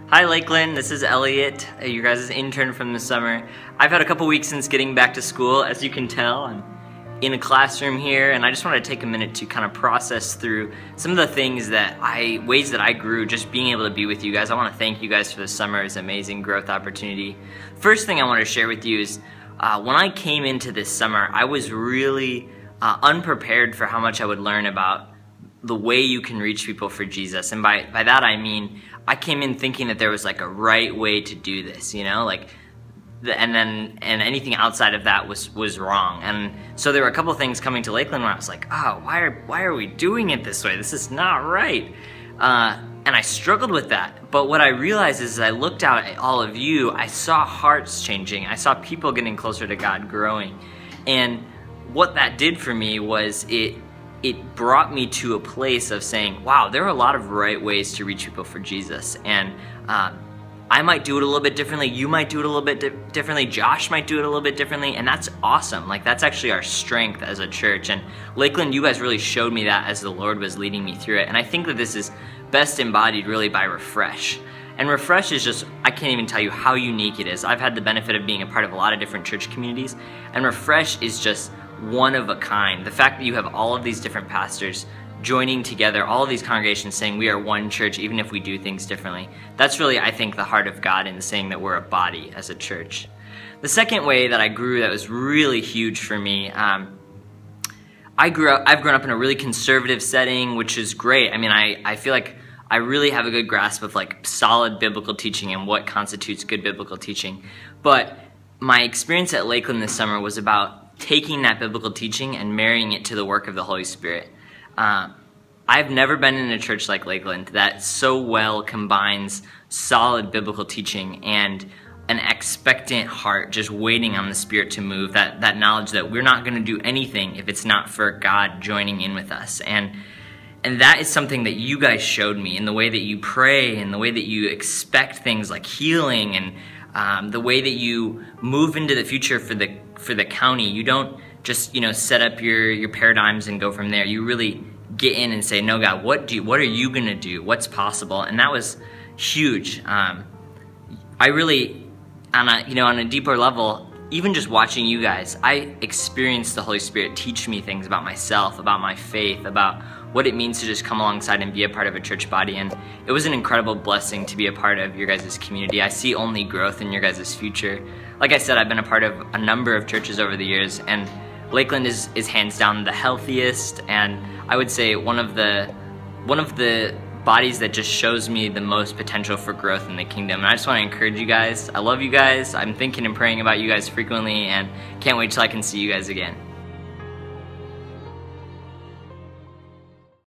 Hi Lakeland, this is Elliot, you guys' intern from the summer. I've had a couple weeks since getting back to school. As you can tell, I'm in a classroom here, and I just want to take a minute to kind of process through some of the things ways that I grew just being able to be with you guys. I want to thank you guys for the summer's amazing growth opportunity. First thing I want to share with you is when I came into this summer, I was really unprepared for how much I would learn about the way you can reach people for Jesus. And by that I mean, I came in thinking that there was like a right way to do this, you know, and anything outside of that was wrong. And so there were a couple of things coming to Lakeland where I was like, oh, why are we doing it this way? This is not right. And I struggled with that. But what I realized is, as I looked out at all of you, I saw hearts changing. I saw people getting closer to God, growing. And what that did for me was it brought me to a place of saying, wow, there are a lot of right ways to reach people for Jesus. And I might do it a little bit differently. You might do it a little bit differently. Josh might do it a little bit differently. And that's awesome. Like, that's actually our strength as a church. And Lakeland, you guys really showed me that as the Lord was leading me through it. And I think that this is best embodied really by Refresh. And Refresh is just, I can't even tell you how unique it is. I've had the benefit of being a part of a lot of different church communities. And Refresh is just one of a kind. The fact that you have all of these different pastors joining together, all of these congregations saying we are one church even if we do things differently, that's really, I think, the heart of God in saying that we're a body as a church. The second way that I grew that was really huge for me, I've grown up in a really conservative setting, which is great. I mean, I feel like I really have a good grasp of like solid biblical teaching and what constitutes good biblical teaching. But my experience at Lakeland this summer was about taking that biblical teaching and marrying it to the work of the Holy Spirit. I've never been in a church like Lakeland that so well combines solid biblical teaching and an expectant heart just waiting on the Spirit to move, that knowledge that we're not going to do anything if it's not for God joining in with us. And that is something that you guys showed me in the way that you pray and the way that you expect things like healing and the way that you move into the future for the county. You don't just, set up your paradigms and go from there. You really get in and say, no, God, what are you going to do? What's possible? And that was huge. I really, on a deeper level, even just watching you guys, I experienced the Holy Spirit teach me things about myself, about my faith, about what it means to just come alongside and be a part of a church body. And it was an incredible blessing to be a part of your guys' community. I see only growth in your guys' future. Like I said, I've been a part of a number of churches over the years, and Lakeland is hands down the healthiest, and I would say one of the bodies that just shows me the most potential for growth in the kingdom. And I just want to encourage you guys. I love you guys. I'm thinking and praying about you guys frequently, and can't wait till I can see you guys again.